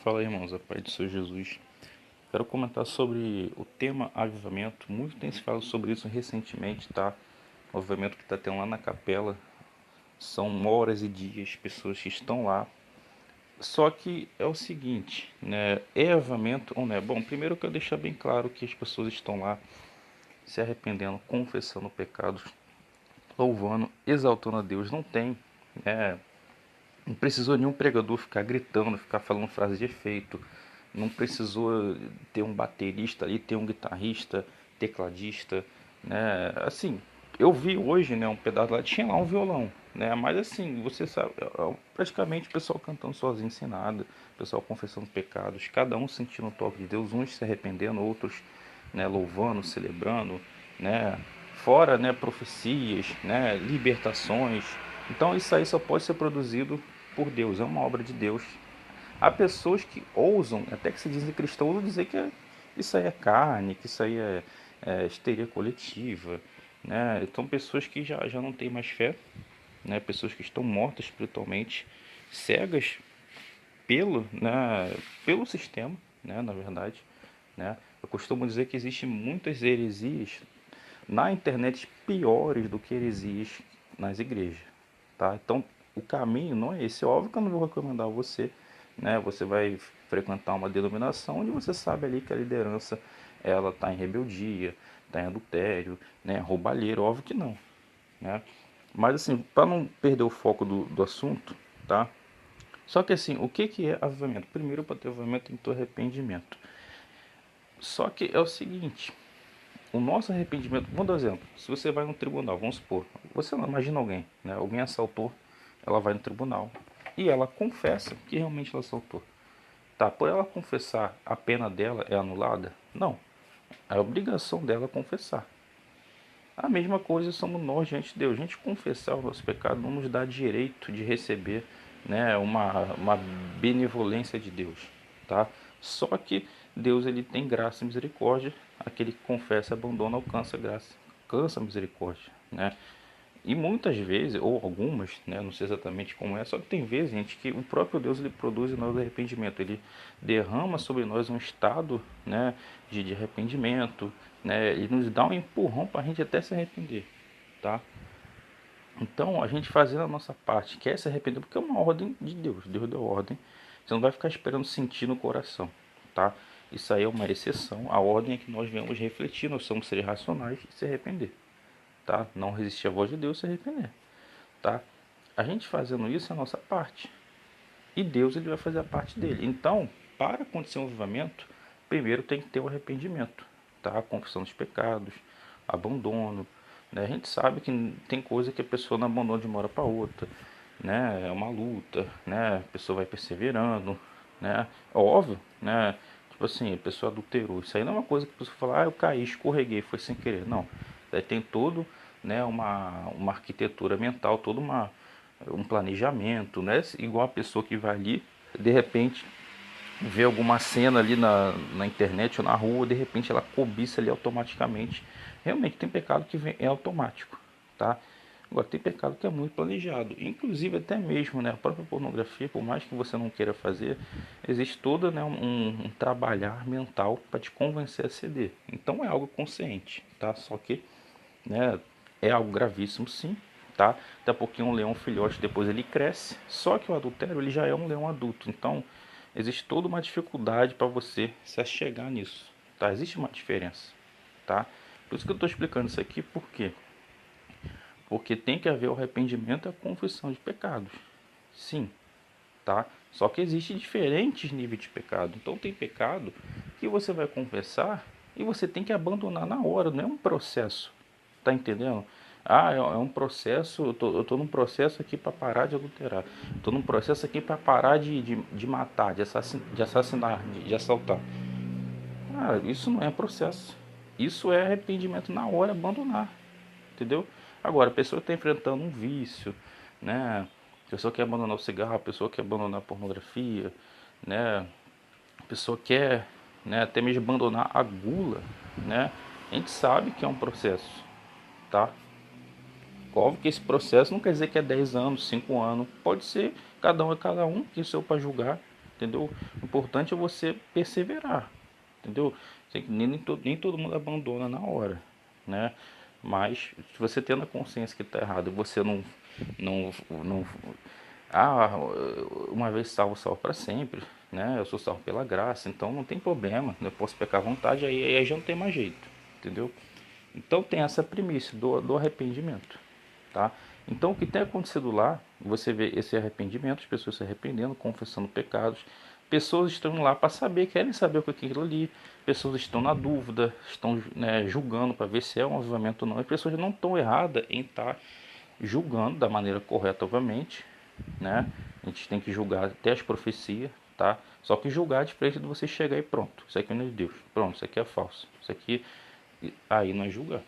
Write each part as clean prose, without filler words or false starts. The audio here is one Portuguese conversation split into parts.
Fala aí, irmãos, a paz do Senhor Jesus. Quero comentar sobre o tema avivamento. Muito tem se falado sobre isso recentemente, tá? O avivamento que está tendo lá na capela. São horas e dias, pessoas que estão lá. Só que é o seguinte, né? É avivamento ou não é? Bom, primeiro eu quero deixar bem claro que as pessoas estão lá se arrependendo, confessando pecados, louvando, exaltando a Deus. Não tem, né? Não precisou nenhum pregador ficar gritando, ficar falando frases de efeito. Não precisou ter um baterista ali, ter um guitarrista, tecladista, né? Assim, eu vi hoje, né, um pedaço lá, tinha lá um violão, né? Mas assim, você sabe, praticamente o pessoal cantando sozinho, sem nada, o pessoal confessando pecados, cada um sentindo o toque de Deus, uns se arrependendo, outros, né, louvando, celebrando, né? Fora, né, profecias, né, libertações. Então isso aí só pode ser produzido por Deus, é uma obra de Deus. Há pessoas que ousam, até que se dizem cristãos, ousam dizer que isso aí é carne, que isso aí é histeria coletiva, né? Então pessoas que já não têm mais fé, né? Pessoas que estão mortas espiritualmente, cegas pelo sistema, né? Na verdade, né? Eu costumo dizer que existem muitas heresias na internet piores do que heresias nas igrejas, tá? Então o caminho não é esse. Óbvio que eu não vou recomendar a você, né? Você vai frequentar uma denominação onde você sabe ali que a liderança ela está em rebeldia, está em adultério, né? Roubalheiro, óbvio que não, né? Mas assim, para não perder o foco do assunto, tá? Só que assim, o que é avivamento? Primeiro, para ter avivamento tem que ter arrependimento. Só que é o seguinte, o nosso arrependimento, vamos dar um exemplo, se você vai no tribunal, vamos supor, você não imagina alguém, né? Alguém assaltou, ela vai no tribunal e ela confessa que realmente ela assaltou. Tá, por ela confessar, a pena dela é anulada? Não, é a obrigação dela confessar. A mesma coisa somos nós diante de Deus. A gente confessar o nosso pecado não nos dá direito de receber, né, uma benevolência de Deus, tá? Só que Deus ele tem graça e misericórdia. Aquele que confessa e abandona alcança graça, alcança misericórdia, né? E muitas vezes, ou algumas, né, não sei exatamente como é, só que tem vezes, gente, que o próprio Deus ele produz em nós arrependimento, ele derrama sobre nós um estado, né, de arrependimento, né, ele nos dá um empurrão para a gente até se arrepender, tá? Então, a gente fazendo a nossa parte, quer se arrepender, porque é uma ordem de Deus, Deus deu ordem, você não vai ficar esperando sentir no coração, tá? Isso aí é uma exceção, a ordem é que nós venhamos refletir, nós somos seres racionais e se arrepender, tá? Não resistir à voz de Deus e se arrepender, tá? A gente fazendo isso é a nossa parte. E Deus ele vai fazer a parte dele. Então, para acontecer um avivamento, primeiro tem que ter o arrependimento, tá? A confissão dos pecados, abandono, né? A gente sabe que tem coisa que a pessoa não abandona de uma hora para outra, né? É uma luta, né? A pessoa vai perseverando, né? É óbvio, né? Tipo assim, a pessoa adulterou. Isso aí não é uma coisa que a pessoa fala, ah, eu caí, escorreguei, foi sem querer. Não. Daí tem todo, né, uma arquitetura mental, toda um planejamento, né? Igual a pessoa que vai ali, de repente, vê alguma cena ali na internet ou na rua, de repente ela cobiça ali automaticamente. Realmente tem pecado que vem, é automático, tá? Agora tem pecado que é muito planejado, inclusive até mesmo, né, a própria pornografia, por mais que você não queira fazer, existe todo, né, um trabalhar mental para te convencer a ceder. Então é algo consciente, tá? Só que, né, é algo gravíssimo, sim, tá? Até porque um leão filhote depois ele cresce, só que o adultério ele já é um leão adulto, então existe toda uma dificuldade para você se achegar nisso, tá? Existe uma diferença, tá? Por isso que eu estou explicando isso aqui, por quê? Porque tem que haver o arrependimento e a confissão de pecados, sim, tá? Só que existe diferentes níveis de pecado, então tem pecado que você vai confessar e você tem que abandonar na hora, não é um processo, tá entendendo? Ah, é um processo, eu tô num processo aqui para parar de adulterar. Estou num processo aqui para parar de matar, de assassinar, de assaltar. Ah, isso não é processo. Isso é arrependimento na hora, abandonar. Entendeu? Agora, a pessoa está enfrentando um vício, né? A pessoa quer abandonar o cigarro, a pessoa quer abandonar a pornografia, né? A pessoa quer, né, até mesmo abandonar a gula, né? A gente sabe que é um processo, tá? Óbvio que esse processo não quer dizer que é 10 anos, 5 anos. Pode ser, cada um é cada um, que sou eu para julgar. entendeu? O importante é você perseverar, entendeu? Nem todo mundo abandona na hora, né? Mas se você tendo a consciência que está errado e você não, ah, uma vez salvo, salvo para sempre, né? Eu sou salvo pela graça, então não tem problema, eu posso pecar à vontade, aí já não tem mais jeito, entendeu? Então tem essa premissa do arrependimento, tá? Então o que tem acontecido lá, você vê esse arrependimento, as pessoas se arrependendo, confessando pecados, pessoas estão lá para saber, querem saber o que é aquilo ali, pessoas estão na dúvida, estão, né, julgando para ver se é um avivamento ou não, as pessoas não estão erradas em estar julgando da maneira correta, obviamente, né? A gente tem que julgar até as profecias, tá? Só que julgar é diferente de você chegar e pronto, isso aqui não é de Deus, pronto, isso aqui é falso, isso aqui, aí não é julgar,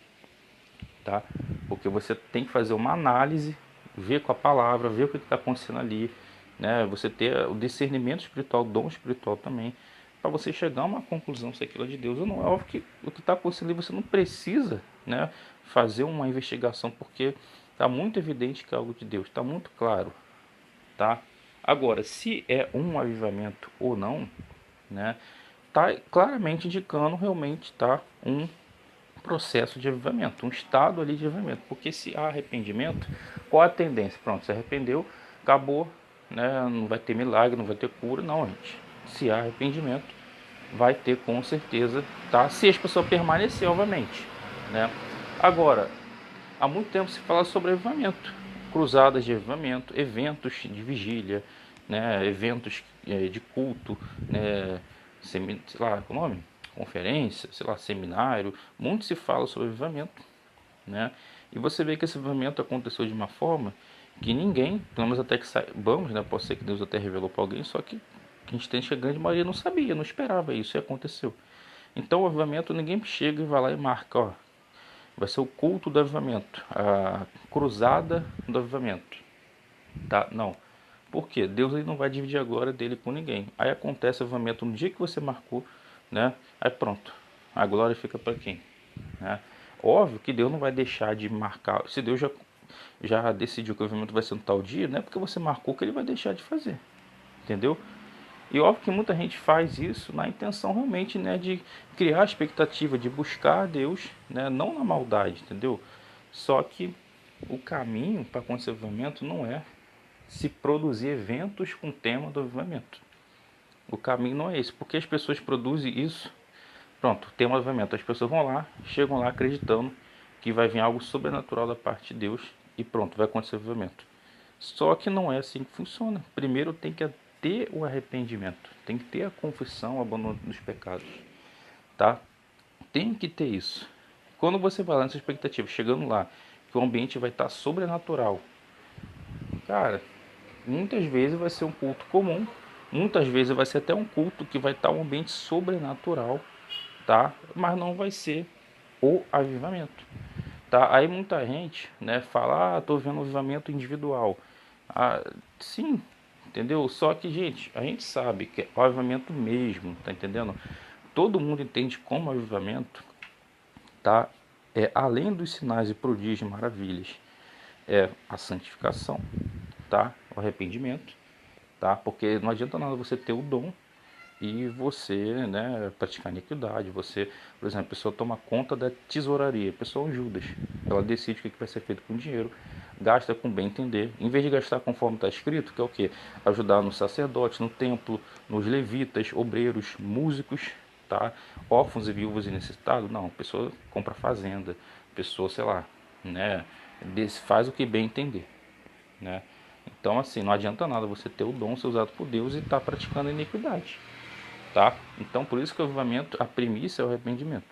tá? Porque você tem que fazer uma análise, ver com a palavra, ver o que está acontecendo ali, né? Você ter o discernimento espiritual, o dom espiritual também, para você chegar a uma conclusão se aquilo é de Deus ou não. É óbvio que o que está acontecendo ali você não precisa, né, fazer uma investigação, porque está muito evidente que é algo de Deus, está muito claro, tá? Agora, se é um avivamento ou não, né, tá claramente indicando realmente tá um processo de avivamento, um estado ali de avivamento. Porque se há arrependimento, qual a tendência? Pronto, se arrependeu, acabou, né? Não vai ter milagre, não vai ter cura, não, gente. Se há arrependimento, vai ter com certeza, tá? Se as pessoas permanecerem, obviamente, né? Agora, há muito tempo se fala sobre avivamento, cruzadas de avivamento, eventos de vigília, né? Eventos de culto, né? Sei lá, qual é o nome? Conferência, sei lá, seminário, muito se fala sobre avivamento, né? E você vê que esse avivamento aconteceu de uma forma que ninguém, pelo menos até que saibamos, né? Pode ser que Deus até revelou para alguém, só que a gente tem que a grande maioria não sabia, não esperava isso e aconteceu. Então o avivamento ninguém chega e vai lá e marca, ó, vai ser o culto do avivamento, a cruzada do avivamento, tá? Não. Por quê? Deus ele não vai dividir a glória dele com ninguém. Aí acontece o avivamento no dia que você marcou, né? Aí pronto. A glória fica para quem? Né? Óbvio que Deus não vai deixar de marcar. Se Deus já decidiu que o avivamento vai ser no tal dia, não é porque você marcou que ele vai deixar de fazer. Entendeu? E óbvio que muita gente faz isso na intenção realmente, né, de criar a expectativa, de buscar a Deus, né, não na maldade, entendeu? Só que o caminho para acontecer o avivamento não é se produzir eventos com o tema do avivamento. O caminho não é esse, porque as pessoas produzem isso. Pronto, tema do avivamento. As pessoas vão lá, chegam lá acreditando que vai vir algo sobrenatural da parte de Deus e pronto, vai acontecer o avivamento. Só que não é assim que funciona. Primeiro tem que ter o arrependimento, tem que ter a confissão, o abandono dos pecados, tá? Tem que ter isso. Quando você vai lá nessa expectativa, chegando lá, que o ambiente vai estar sobrenatural, cara, muitas vezes vai ser um culto comum, muitas vezes vai ser até um culto que vai estar um ambiente sobrenatural, tá? Mas não vai ser o avivamento, tá? Aí muita gente, né, fala, tô vendo um avivamento individual. Ah, sim, entendeu? Só que, gente, a gente sabe que é o avivamento mesmo, tá entendendo? Todo mundo entende como avivamento, tá? É além dos sinais e prodígios e maravilhas, é a santificação, tá? O arrependimento, tá? Porque não adianta nada você ter o dom e você, né, praticar iniquidade. Você, por exemplo, a pessoa toma conta da tesouraria, a pessoa é um Judas, ela decide o que vai ser feito com o dinheiro, gasta com bem entender, em vez de gastar conforme está escrito, que é o que? Ajudar no sacerdote, no templo, nos levitas, obreiros, músicos, tá? Órfãos e viúvas e necessitados, não, a pessoa compra fazenda, a pessoa, sei lá, né, faz o que bem entender, né? Então, assim, não adianta nada você ter o dom, ser usado por Deus e estar praticando a iniquidade, tá? Então, por isso que o avivamento, a premissa é o arrependimento,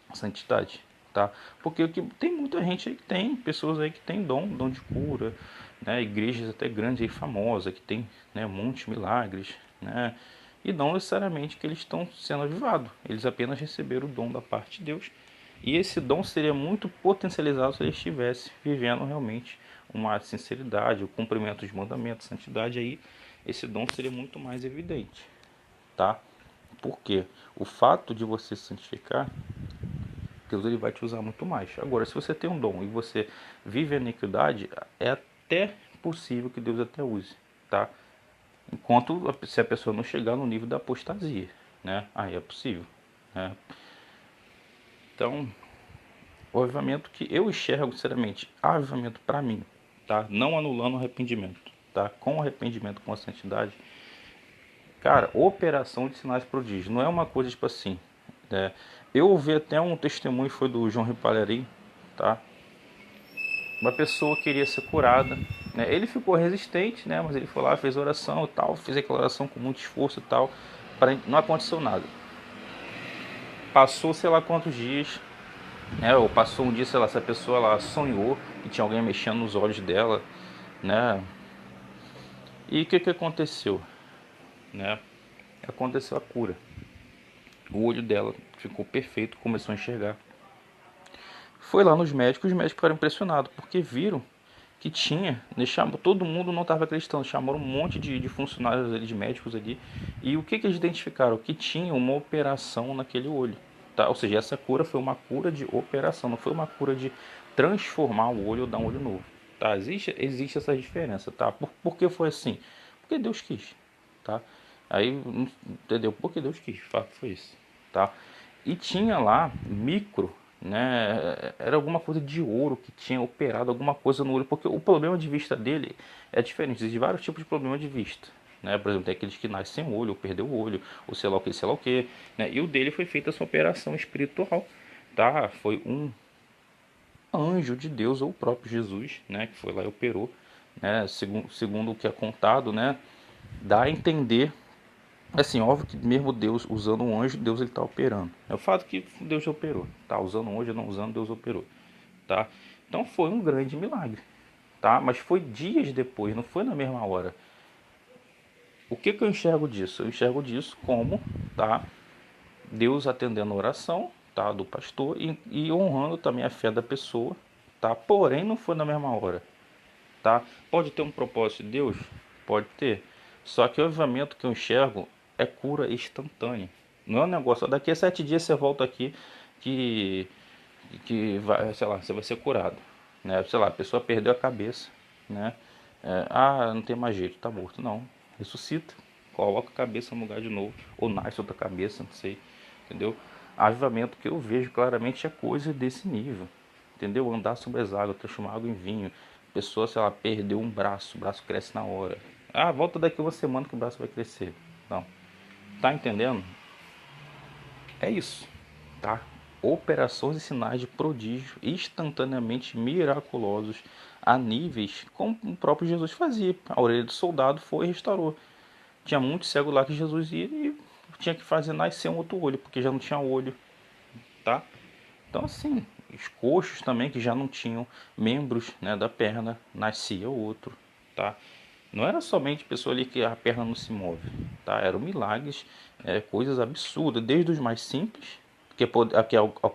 a santidade, tá? Porque o que tem muita gente aí que tem, pessoas aí que tem dom de cura, né? Igrejas até grandes e famosas que tem, né, um monte de milagres, né? E não necessariamente que eles estão sendo avivados, eles apenas receberam o dom da parte de Deus. E esse dom seria muito potencializado se ele estivesse vivendo realmente uma sinceridade, o cumprimento dos mandamentos, santidade, aí esse dom seria muito mais evidente, tá? Porque o fato de você se santificar, Deus ele vai te usar muito mais. Agora, se você tem um dom e você vive a iniquidade, é até possível que Deus até use, tá? enquanto se a pessoa não chegar no nível da apostasia, né? Aí é possível, né? Então, o avivamento que eu enxergo, sinceramente, avivamento para mim, tá? Não anulando o arrependimento, tá? Com arrependimento, com a santidade, cara, operação de sinais prodígios, não é uma coisa tipo assim, né? Eu ouvi até um testemunho, foi do João Ripalhari, tá? Uma pessoa queria ser curada, né? Ele ficou resistente, né? Mas ele foi lá, fez oração e tal, fez aquela oração com muito esforço e tal, não aconteceu nada. Passou sei lá quantos dias, né? Ou passou um dia, sei lá, essa pessoa ela sonhou que tinha alguém mexendo nos olhos dela, né? E o que aconteceu, né? Aconteceu a cura. O olho dela ficou perfeito, começou a enxergar. Foi lá nos médicos, os médicos ficaram impressionados, porque viram que tinha, né, todo mundo não estava acreditando, chamaram um monte de funcionários ali, de médicos ali, e o que eles identificaram? Que tinha uma operação naquele olho, tá? Ou seja, essa cura foi uma cura de operação, não foi uma cura de transformar o olho ou dar um olho novo, tá? Existe essa diferença, tá? Por que foi assim? Porque Deus quis, tá? Aí, entendeu? Porque Deus quis, o fato foi isso, tá? E tinha lá micro, né? Era alguma coisa de ouro que tinha operado alguma coisa no olho, porque o problema de vista dele é diferente. Existem vários tipos de problema de vista, né? Por exemplo, tem aqueles que nascem sem olho, ou perdeu o olho, ou sei lá o que, sei lá o que, né? E o dele foi feita essa operação espiritual, tá? Foi um anjo de Deus ou o próprio Jesus, né? Que foi lá e operou, né? Segundo o que é contado, né? Dá a entender. Assim, óbvio que mesmo Deus usando um anjo, Deus ele está operando. É o fato que Deus operou. Tá usando um anjo, não usando, Deus operou. Tá? Então foi um grande milagre. Tá? Mas foi dias depois, não foi na mesma hora. O que eu enxergo disso? Eu enxergo disso como, tá? Deus atendendo a oração, tá? Do pastor e honrando também a fé da pessoa, tá? Porém, não foi na mesma hora, tá? Pode ter um propósito de Deus? Pode ter. Só que o avivamento que eu enxergo é cura instantânea. Não é um negócio, daqui a 7 dias você volta aqui que, que vai, sei lá, você vai ser curado. Né? Sei lá, a pessoa perdeu a cabeça, né? Não tem mais jeito, tá morto. Não, ressuscita, coloca a cabeça no lugar de novo, ou nasce outra cabeça, não sei, entendeu? Avivamento que eu vejo claramente é coisa desse nível, entendeu? Andar sobre as águas, transformar água em vinho. A pessoa, sei lá, perdeu um braço, o braço cresce na hora. Volta daqui uma semana que o braço vai crescer. Não, tá entendendo? É isso, tá? Operações e sinais de prodígio instantaneamente miraculosos a níveis como o próprio Jesus fazia. A orelha do soldado foi e restaurou. Tinha muito cego lá que Jesus ia e tinha que fazer nascer um outro olho, porque já não tinha olho, tá? Então assim, os coxos também que já não tinham membros, né, da perna, nascia outro, tá? Não era somente pessoa ali que a perna não se move, tá? Eram milagres, coisas absurdas, desde os mais simples, que a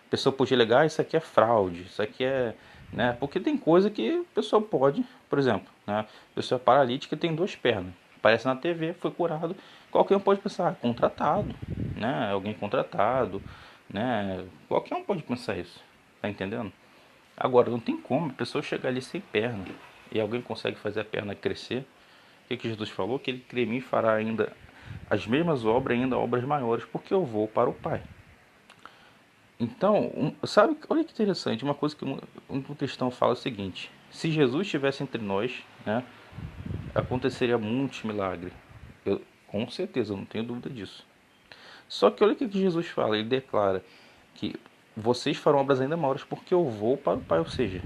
pessoa podia alegar, isso aqui é fraude, isso aqui é, né? Porque tem coisa que a pessoa pode, por exemplo, né? A pessoa paralítica tem duas pernas, aparece na TV, foi curado, qualquer um pode pensar, contratado, né? Alguém contratado, né? Qualquer um pode pensar isso, tá entendendo? Agora, não tem como a pessoa chegar ali sem perna e alguém consegue fazer a perna crescer. O que Jesus falou? Que ele crê em mim fará ainda as mesmas obras, ainda obras maiores, porque eu vou para o Pai. Então, sabe, olha que interessante, uma coisa que um cristão fala é o seguinte: se Jesus estivesse entre nós, né, aconteceria muitos milagres. Com certeza, eu não tenho dúvida disso. Só que olha o que Jesus fala, ele declara que vocês farão obras ainda maiores porque eu vou para o Pai, ou seja,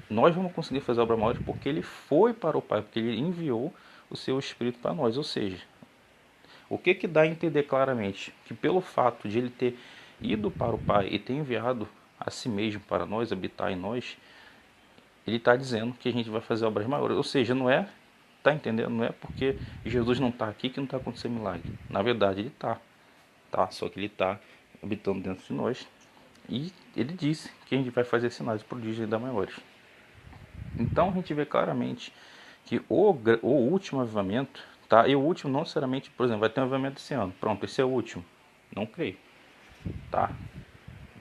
nós vamos conseguir fazer obras maiores porque ele foi para o Pai, porque ele enviou o seu Espírito para nós, ou seja, o que dá a entender claramente? Que pelo fato de ele ter ido para o Pai e ter enviado a si mesmo para nós, habitar em nós, ele está dizendo que a gente vai fazer obras maiores, ou seja, não é, tá entendendo? Não é porque Jesus não está aqui que não está acontecendo milagre, na verdade ele está, tá? Só que ele está habitando dentro de nós. E ele disse que a gente vai fazer sinais de prodígio ainda maiores. Então a gente vê claramente que o último avivamento, tá? E o último não necessariamente, por exemplo, vai ter um avivamento esse ano. Pronto, esse é o último. Não creio, tá?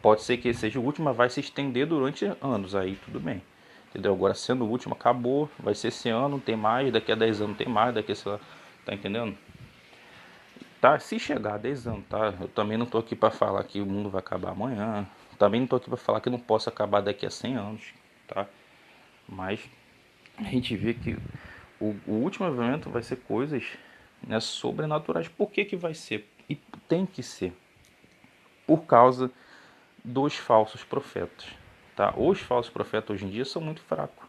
Pode ser que esse seja o último, mas vai se estender durante anos, aí tudo bem. Entendeu? Agora sendo o último, acabou, vai ser esse ano, não tem mais, daqui a 10 anos não tem mais, daqui a, sei lá, Tá entendendo? Tá, se chegar a 10 anos, tá? Eu também não tô aqui para falar que o mundo vai acabar amanhã. Também não tô aqui para falar que não possa acabar daqui a 100 anos, tá? Mas a gente vê que o último evento vai ser coisas, né, sobrenaturais. Por que que vai ser? E tem que ser. Por causa dos falsos profetas, tá? Os falsos profetas hoje em dia são muito fracos.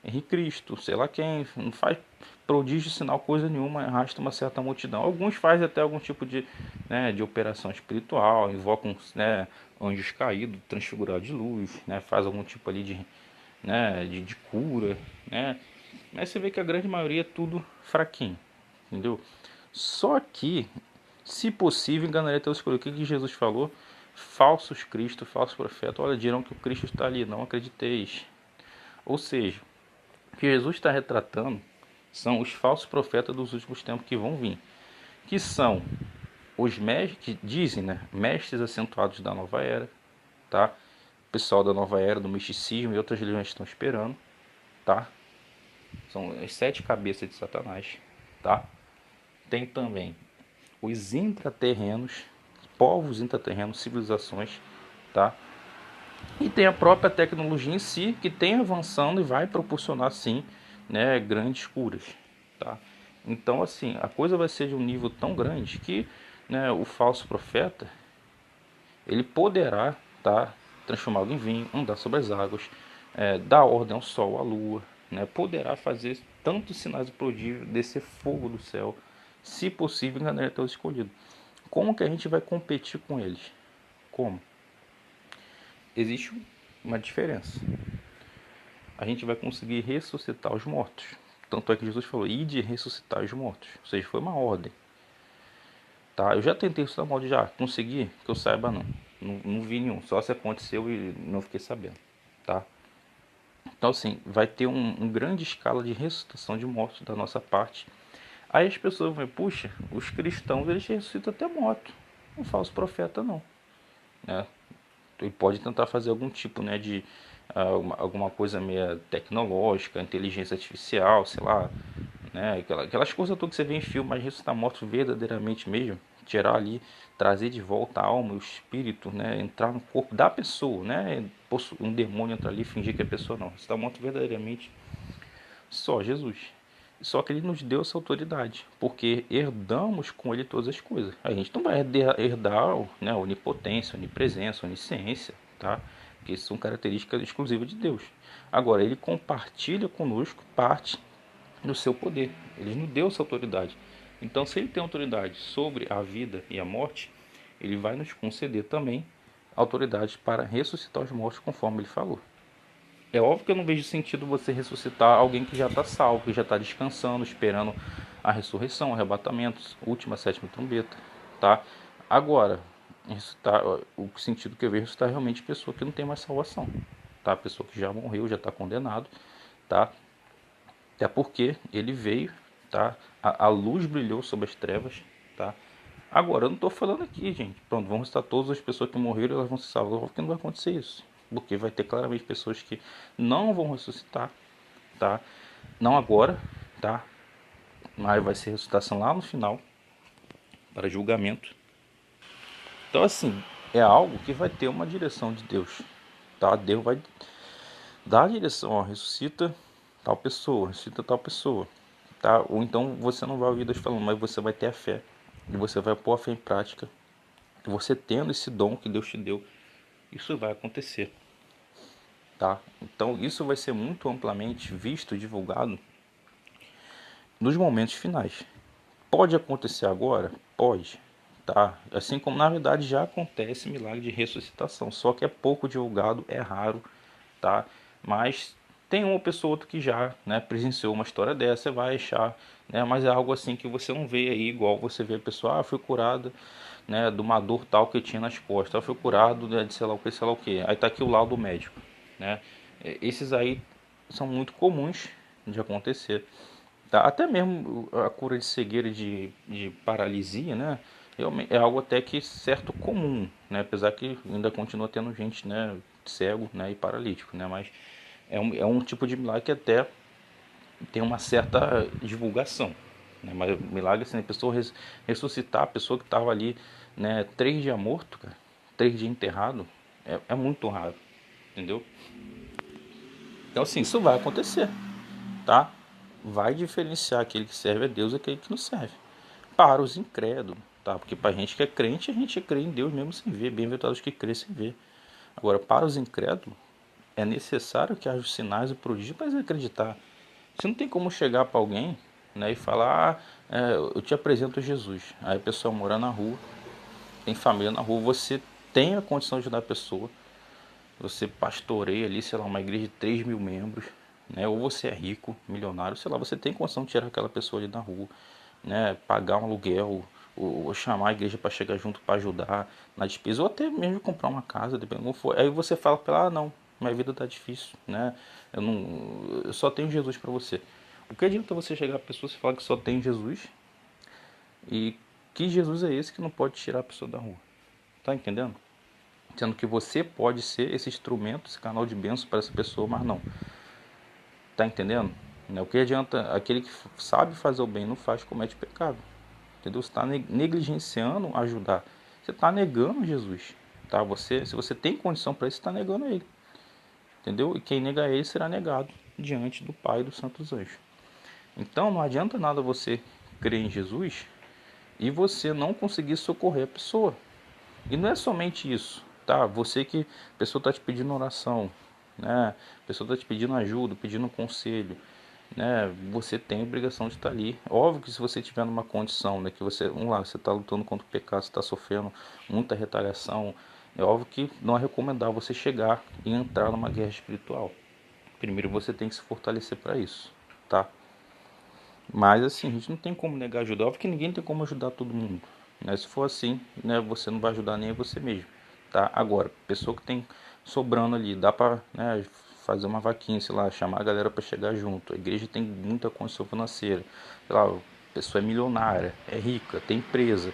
Henrique Cristo, sei lá quem, não faz prodígio, sinal, coisa nenhuma, arrasta uma certa multidão. Alguns fazem até algum tipo de, né, de operação espiritual, invocam, né, anjos caídos, transfigurados de luz, né, faz algum tipo ali de, né, de cura, né. Mas você vê que a grande maioria é tudo fraquinho, entendeu? Só que, se possível, enganaria até os escolhidos. O que Jesus falou? Falsos Cristo, falsos profetas. Olha, dirão que o Cristo está ali, não acrediteis. Ou seja, o que Jesus está retratando são os falsos profetas dos últimos tempos que vão vir, que são os mestres, que dizem, né, mestres acentuados da nova era, tá? O pessoal da nova era, do misticismo e outras religiões estão esperando, tá? São as 7 cabeças de Satanás, tá? Tem também os intraterrenos, povos intraterrenos, civilizações, tá? E tem a própria tecnologia em si, que tem avançando e vai proporcionar, sim, né, grandes curas, tá? Então, assim, a coisa vai ser de um nível tão grande que, né, o falso profeta, ele poderá, tá, transformado em vinho, andar sobre as águas, dar ordem ao sol, à lua, né, poderá fazer tantos sinais de prodígio, descer fogo do céu, se possível, enganar até os escolhidos. Como que a gente vai competir com eles? Como? Existe uma diferença. A gente vai conseguir ressuscitar os mortos. Tanto é que Jesus falou, ide ressuscitar os mortos. Ou seja, foi uma ordem. Tá? Eu já tentei ressuscitar mortos, já consegui, que eu saiba não. Não vi nenhum, só se aconteceu e não fiquei sabendo. Tá? Então assim, vai ter um grande escala de ressuscitação de mortos da nossa parte. Aí as pessoas vão, puxa, os cristãos eles ressuscitam até morto. Um falso profeta não. Né? Ele pode tentar fazer algum tipo, né, de alguma coisa meio tecnológica, inteligência artificial, sei lá, né, aquelas coisas todas que você vê em filme, mas ressuscitar morto verdadeiramente mesmo, tirar ali, trazer de volta a alma, o espírito, né, entrar no corpo da pessoa, né, um demônio entrar ali e fingir que é pessoa não, ressuscitar morto verdadeiramente, só Jesus. Só que ele nos deu essa autoridade, porque herdamos com ele todas as coisas. A gente não vai herdar, né, onipotência, onipresença, onisciência, tá? Porque isso são características exclusivas de Deus. Agora, ele compartilha conosco parte do seu poder. Ele nos deu essa autoridade. Então, se ele tem autoridade sobre a vida e a morte, ele vai nos conceder também autoridade para ressuscitar os mortos, conforme ele falou. É óbvio que eu não vejo sentido você ressuscitar alguém que já está salvo, que já está descansando, esperando a ressurreição, arrebatamento, última, sétima trombeta, tá? Agora, ressuscitar, o sentido que eu vejo é ressuscitar realmente pessoa que não tem mais salvação, tá? Pessoa que já morreu, já está condenado, tá? Até porque ele veio, tá? A luz brilhou sobre as trevas, tá? Agora, eu não estou falando aqui, gente. Pronto, vamos estar todas as pessoas que morreram, elas vão se salvar, porque não vai acontecer isso. Porque vai ter claramente pessoas que não vão ressuscitar, tá? Não agora, tá? Mas vai ser ressuscitação lá no final, para julgamento. Então, assim, é algo que vai ter uma direção de Deus, tá? Deus vai dar a direção, ó, ressuscita tal pessoa, tá? Ou então você não vai ouvir Deus falando, mas você vai ter a fé, e você vai pôr a fé em prática. E você tendo esse dom que Deus te deu, isso vai acontecer, tá? Então isso vai ser muito amplamente visto, divulgado nos momentos finais. Pode acontecer agora? Pode, tá? Assim como na verdade já acontece milagre de ressuscitação, só que é pouco divulgado, é raro, tá? Mas tem uma pessoa ou outra que já, né, presenciou uma história dessa, você vai achar, né? Mas é algo assim que você não vê aí igual você vê a pessoa, foi curada, né, de uma dor tal que tinha nas costas, foi curado, né, de sei lá o que, sei lá o que. Aí tá aqui o laudo médico, né? Esses aí são muito comuns de acontecer. Tá? Até mesmo a cura de cegueira e de paralisia, né? É algo até que certo comum, né? Apesar que ainda continua tendo gente, né, cego, né, e paralítico, né? Mas é um tipo de milagre que até tem uma certa divulgação, né? Mas milagre assim, a pessoa ressuscitar, a pessoa que estava ali, né, 3 dias morto, cara, 3 dias enterrado, é muito raro, entendeu? Então assim, isso vai acontecer, tá? Vai diferenciar aquele que serve a Deus e aquele que não serve. Para os incrédulos, tá? Porque para a gente que é crente, a gente crê em Deus mesmo sem ver, bem-aventurados que crê sem ver. Agora, para os incrédulos, é necessário que haja os sinais e prodígios para eles acreditar. Você não tem como chegar para alguém, né, e falar, eu te apresento Jesus. Aí a pessoa mora na rua, tem família na rua, você tem a condição de ajudar a pessoa, você pastoreia ali, sei lá, uma igreja de 3 mil membros, né, ou você é rico, milionário, sei lá, você tem condição de tirar aquela pessoa ali na rua, né, pagar um aluguel, ou chamar a igreja para chegar junto para ajudar na despesa, ou até mesmo comprar uma casa, dependendo como for. Aí você fala para ela, não, minha vida tá difícil, né, eu só tenho Jesus para você. O que adianta você chegar a pessoa e falar que só tem Jesus e que Jesus é esse que não pode tirar a pessoa da rua? Tá entendendo? Sendo que você pode ser esse instrumento, esse canal de bênção para essa pessoa, mas não. Tá entendendo? O que adianta aquele que sabe fazer o bem e não faz, comete pecado. Entendeu? Você está negligenciando ajudar. Você está negando Jesus. Tá? Se você tem condição para isso, você está negando ele. Entendeu? E quem nega ele será negado diante do Pai e dos santos anjos. Então não adianta nada você crer em Jesus e você não conseguir socorrer a pessoa. E não é somente isso, tá? Você que a pessoa está te pedindo oração, né? A pessoa está te pedindo ajuda, pedindo um conselho, né? Você tem a obrigação de estar ali. Óbvio que se você tiver numa condição, né, que você, vamos lá, você está lutando contra o pecado, você está sofrendo muita retaliação, é óbvio que não é recomendável você chegar e entrar numa guerra espiritual. Primeiro você tem que se fortalecer para isso, tá? Mas assim, a gente não tem como negar ajuda. Óbvio que ninguém tem como ajudar todo mundo, né? Se for assim, né, você não vai ajudar nem você mesmo, tá? Agora, pessoa que tem sobrando ali, dá para, né, fazer uma vaquinha, sei lá, chamar a galera para chegar junto. A igreja tem muita condição financeira. Sei lá, a pessoa é milionária, é rica, tem empresa.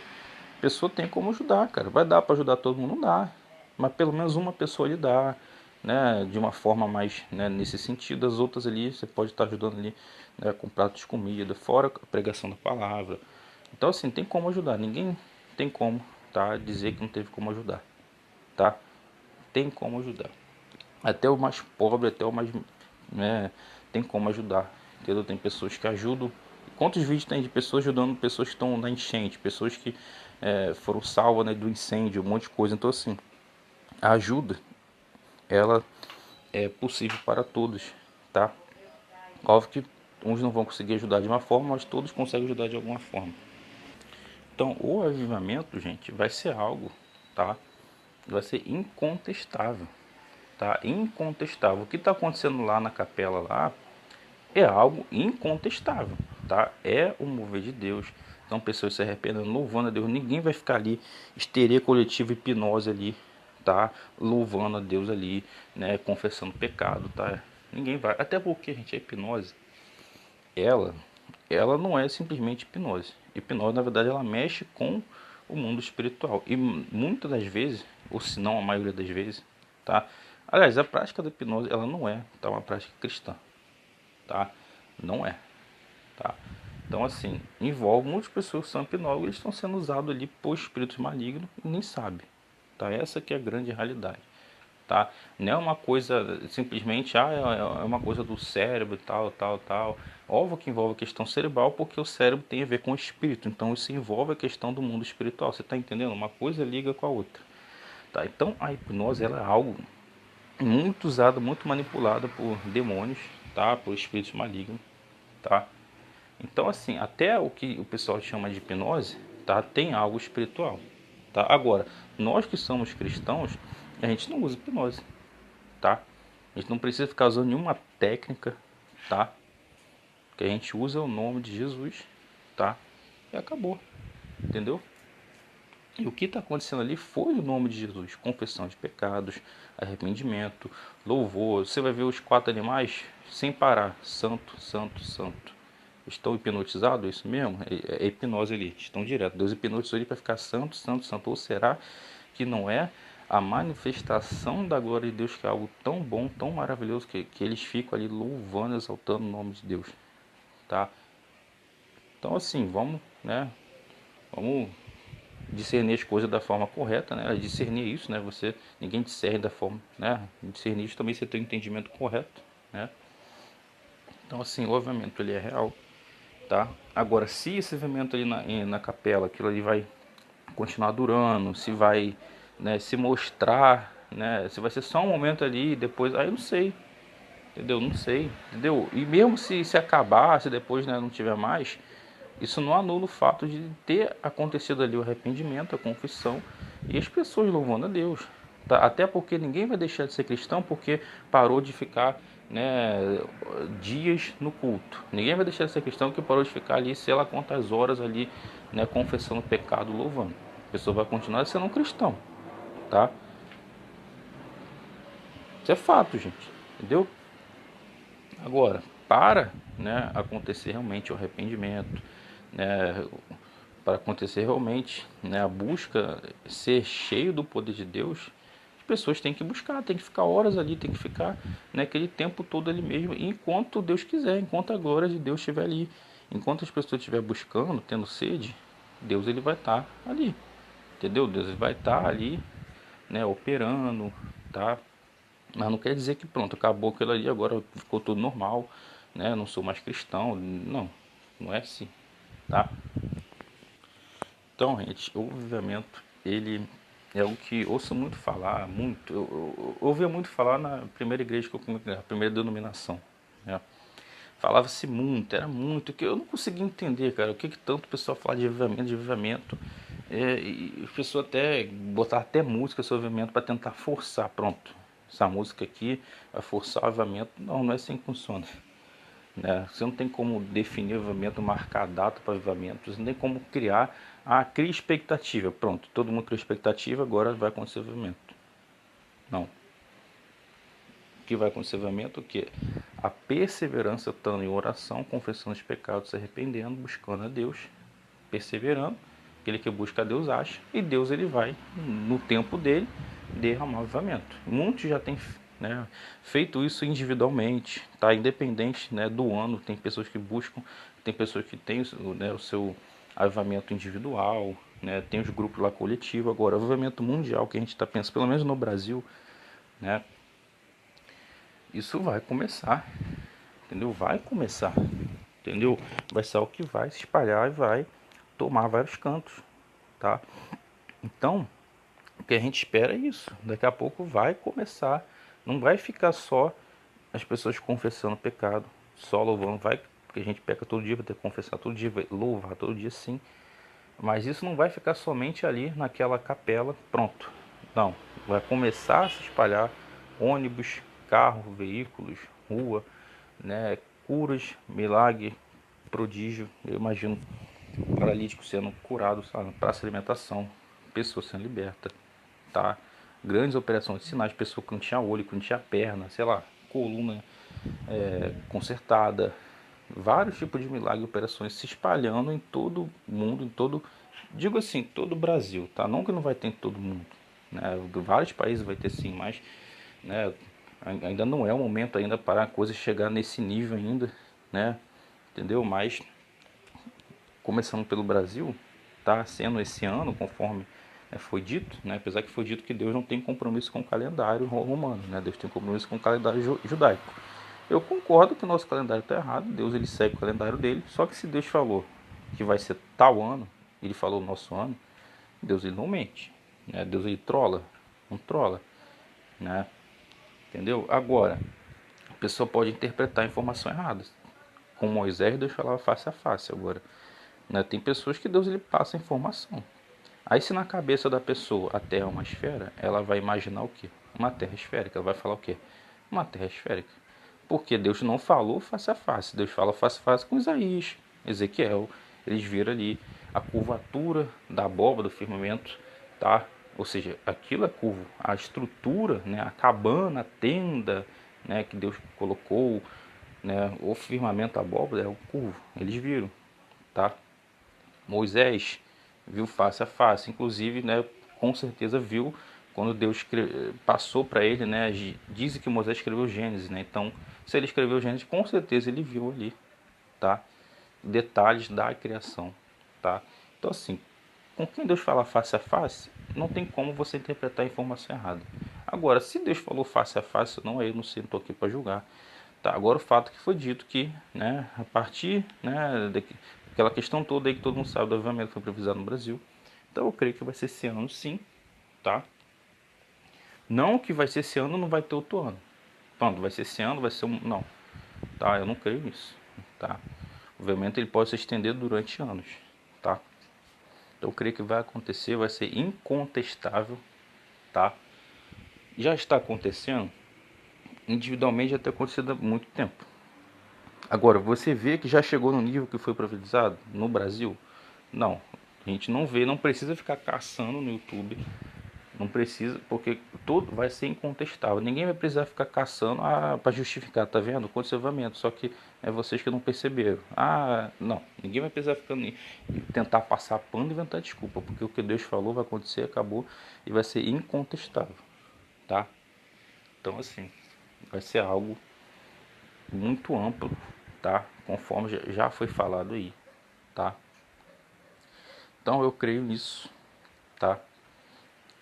A pessoa tem como ajudar, cara. Vai dar para ajudar todo mundo? Não dá. Mas pelo menos uma pessoa lhe dá, né, de uma forma mais, né, nesse sentido. As outras ali você pode estar ajudando ali, né, com pratos de comida, fora a pregação da palavra. Então assim, tem como ajudar. Ninguém tem como, tá, dizer que não teve como ajudar, tá? Tem como ajudar. Até o mais pobre, até o mais, né, tem como ajudar. Entendeu? Tem pessoas que ajudam. Quantos vídeos tem de pessoas ajudando pessoas que estão na enchente, pessoas que foram salvas, né, do incêndio, um monte de coisa. Então assim, a ajuda, ela é possível para todos, tá? Óbvio que uns não vão conseguir ajudar de uma forma, mas todos conseguem ajudar de alguma forma. Então, o avivamento, gente, vai ser algo, tá? Vai ser incontestável, tá? Incontestável. O que está acontecendo lá na capela lá é algo incontestável, tá? É o mover de Deus. Então, pessoas se arrependendo, louvando a Deus. Ninguém vai ficar ali, histeria coletiva, hipnose ali, tá? Louvando a Deus ali, né? Confessando pecado, tá? Ninguém vai. Até porque, gente, a hipnose, ela, ela não é simplesmente hipnose. Hipnose, na verdade, ela mexe com o mundo espiritual. E muitas das vezes, ou se não a maioria das vezes, tá? Aliás, a prática da hipnose, ela não é, tá? Uma prática cristã, tá? Não é, tá? Então, assim, envolve muitas pessoas que são hipnólogos, eles estão sendo usados ali por espíritos malignos e nem sabem, tá? Essa que é a grande realidade, tá? Não é uma coisa simplesmente, é uma coisa do cérebro e tal, tal, tal. Óbvio que envolve a questão cerebral, porque o cérebro tem a ver com o espírito, então isso envolve a questão do mundo espiritual, você tá entendendo? Uma coisa liga com a outra, tá? Então, a hipnose, ela é algo muito usado, muito manipulado por demônios, tá? Por espíritos malignos, tá? Então, assim, até o que o pessoal chama de hipnose, tá? Tem algo espiritual, tá? Agora, nós que somos cristãos, a gente não usa hipnose, tá? A gente não precisa ficar usando nenhuma técnica, tá? O que a gente usa é o nome de Jesus, tá? E acabou, entendeu? E o que está acontecendo ali foi o nome de Jesus, confissão de pecados, arrependimento, louvor. Você vai ver os 4 animais sem parar, santo, santo, santo. Estão hipnotizados, é isso mesmo? É hipnose ali, estão direto. Deus hipnotizou ele para ficar santo, santo, santo. Ou será que não é a manifestação da glória de Deus, que é algo tão bom, tão maravilhoso, que eles ficam ali louvando, exaltando o nome de Deus, tá? Então assim, vamos, né, vamos discernir as coisas da forma correta, né? Discernir isso, né? Ninguém discerne da forma, né? Discernir isso também, você tem o entendimento correto, né? Então assim, o avivamento ele é real, tá? Agora, se esse avivamento ali na capela, aquilo ali vai continuar durando, se vai, né, se mostrar, né? Se vai ser só um momento ali e depois, aí eu não sei, entendeu? Não sei, entendeu? E mesmo se acabar, se depois, né, não tiver mais, isso não anula o fato de ter acontecido ali o arrependimento, a confissão e as pessoas louvando a Deus. Tá? Até porque ninguém vai deixar de ser cristão porque parou de ficar, né, dias no culto. Ninguém vai deixar de ser cristão porque parou de ficar ali, sei lá quantas horas ali, né, confessando o pecado, louvando. A pessoa vai continuar sendo um cristão, tá? Isso é fato, gente. Entendeu? Agora, para, né, acontecer realmente o arrependimento, né, para acontecer realmente, né, a busca ser cheio do poder de Deus, as pessoas têm que buscar, têm que ficar horas ali, têm que ficar, né, aquele tempo todo ali mesmo, enquanto Deus quiser, enquanto a glória de Deus estiver ali, enquanto as pessoas estiverem buscando, tendo sede, Deus ele vai estar ali, entendeu? Deus ele vai estar ali, né, operando, tá? Mas não quer dizer que pronto, acabou aquilo ali, agora ficou tudo normal, né? Não sou mais cristão, não, não é assim, tá? Então, gente, o avivamento, ele é o que ouço muito falar, muito. Eu ouvia muito falar na primeira igreja que eu comecei, a primeira denominação, né? Falava-se muito, era muito, que eu não conseguia entender, cara, o que tanto o pessoal fala de avivamento. E as pessoas até botar até música sobre avivamento para tentar forçar, pronto. Essa música aqui vai forçar o avivamento. Não, não é assim que funciona, né? Você não tem como definir o avivamento, marcar a data para o avivamento, você não tem como criar, cria expectativa, pronto, todo mundo cria expectativa, agora vai acontecer o avivamento. Não. O que vai acontecer o avivamento? O que? A perseverança estando em oração, confessando os pecados, se arrependendo, buscando a Deus, perseverando, aquele que busca a Deus acha, e Deus ele vai, no tempo dele, derramar o avivamento. Muitos já têm, né, feito isso individualmente, tá? Independente, né, do ano, tem pessoas que buscam, tem pessoas que têm, né, o seu avivamento individual, né, tem os grupos lá coletivos. Agora, o avivamento mundial que a gente está pensando, pelo menos no Brasil, né, isso vai começar, entendeu? Vai começar, entendeu? Vai ser o que vai se espalhar e vai tomar vários cantos, tá? Então, o que a gente espera é isso. Daqui a pouco vai começar. Não vai ficar só as pessoas confessando pecado, só louvando. Vai, porque a gente peca todo dia, vai ter que confessar todo dia, vai louvar todo dia sim. Mas isso não vai ficar somente ali naquela capela, pronto. Não, vai começar a se espalhar ônibus, carro, veículos, rua, né, curas, milagre, prodígio. Eu imagino paralítico sendo curado, sabe, praça de alimentação, pessoa sendo liberta, tá? Grandes operações de sinais, pessoa que não tinha olho, que não tinha perna, sei lá, coluna consertada, vários tipos de milagres, operações se espalhando em todo o mundo, em todo, digo assim, todo o Brasil, tá? Não que não vai ter em todo mundo, né? Vários países vai ter sim, mas, né, ainda não é o momento ainda para a coisa chegar nesse nível ainda, né? Entendeu? Mas começando pelo Brasil, tá sendo esse ano, conforme foi dito, né? Apesar que foi dito que Deus não tem compromisso com o calendário romano, né? Deus tem compromisso com o calendário judaico. Eu concordo que o nosso calendário está errado, Deus ele segue o calendário dele, só que se Deus falou que vai ser tal ano, ele falou o nosso ano, Deus ele não mente, né? Deus ele trola, não trola, né? Entendeu? Agora, a pessoa pode interpretar a informação errada. Com Moisés, Deus falava face a face. Agora, né, tem pessoas que Deus ele passa a informação. Aí se na cabeça da pessoa a Terra é uma esfera, ela vai imaginar o quê? Uma Terra esférica. Ela vai falar o quê? Uma Terra esférica. Porque Deus não falou face a face. Deus fala face a face com Isaías, Ezequiel. Eles viram ali a curvatura da abóbora do firmamento, tá? Ou seja, aquilo é curvo. A estrutura, né, a cabana, a tenda, né, que Deus colocou, né, o firmamento, a abóbora é o curvo. Eles viram, tá? Moisés viu face a face, inclusive, né, com certeza viu quando Deus passou para ele, né, dizem que Moisés escreveu Gênesis, né, então se ele escreveu Gênesis, com certeza ele viu ali, tá? detalhes da criação, tá? Então assim, com quem Deus fala face a face, não tem como você interpretar a informação errada. Agora, se Deus falou face a face, não, eu não sei, não estou aqui para julgar. Tá, agora o fato que foi dito que, né, a partir, né, daquela questão toda aí que todo mundo sabe do avivamento que foi previsado no Brasil, então eu creio que vai ser esse ano sim, tá? Não que vai ser esse ano, não vai ter outro ano. Pronto, vai ser esse ano, vai ser um... Não, tá? Eu não creio nisso, tá? O avivamento ele pode se estender durante anos, tá? Então eu creio que vai acontecer, vai ser incontestável, tá? Já está acontecendo, individualmente já tem acontecido há muito tempo. Agora, você vê que já chegou no nível que foi profetizado no Brasil? Não, a gente não vê, não precisa ficar caçando no YouTube, não precisa, porque tudo vai ser incontestável. Ninguém vai precisar ficar caçando para justificar, tá vendo? Conservamento, só que é vocês que não perceberam. Ah, não, ninguém vai precisar ficar tentar passar pano e inventar desculpa, porque o que Deus falou vai acontecer, acabou e vai ser incontestável, tá? Então assim, vai ser algo muito amplo, tá? Conforme já foi falado aí, tá? Então eu creio nisso, tá?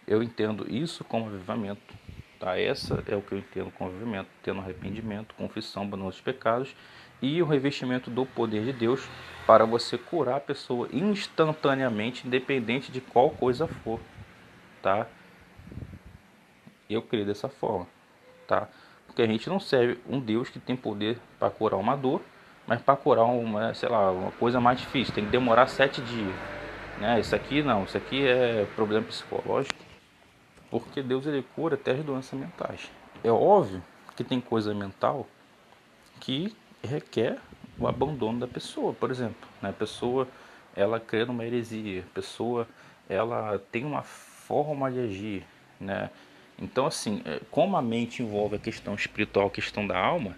Eu entendo isso como avivamento, tá? Essa é o que eu entendo como avivamento, tendo arrependimento, confissão, abandono dos pecados e o revestimento do poder de Deus para você curar a pessoa instantaneamente, independente de qual coisa for, tá? Eu creio dessa forma, tá? Porque a gente não serve um Deus que tem poder para curar uma dor, mas para curar uma, sei lá, uma coisa mais difícil, tem que demorar 7 dias, né? Isso aqui não, isso aqui é problema psicológico, porque Deus ele cura até as doenças mentais. É óbvio que tem coisa mental que requer o abandono da pessoa, por exemplo, né? A pessoa ela crê numa heresia, a pessoa ela tem uma forma de agir, né? Então assim, como a mente envolve a questão espiritual, a questão da alma,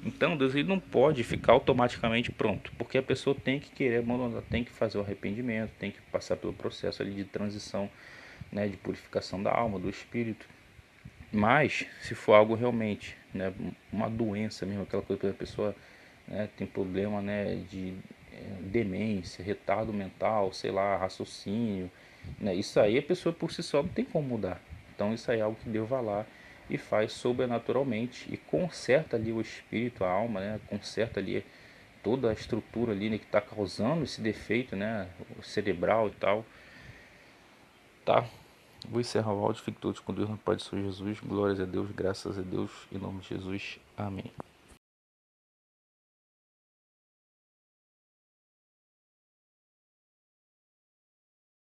então Deus ele não pode ficar automaticamente pronto, porque a pessoa tem que querer abandonar, tem que fazer o arrependimento, tem que passar pelo processo ali de transição, né, de purificação da alma, do espírito. Mas se for algo realmente, né, uma doença mesmo, aquela coisa que a pessoa, né, tem problema, né, de demência, retardo mental, sei lá, raciocínio, né, isso aí a pessoa por si só não tem como mudar. Então isso aí é algo que Deus vai lá e faz sobrenaturalmente e conserta ali o espírito, a alma, né, conserta ali toda a estrutura ali, né, que está causando esse defeito, né, o cerebral e tal, tá? Vou encerrar o áudio. Fique todos com Deus, no Pai do Senhor Jesus. Glórias a Deus, graças a Deus, em nome de Jesus. Amém.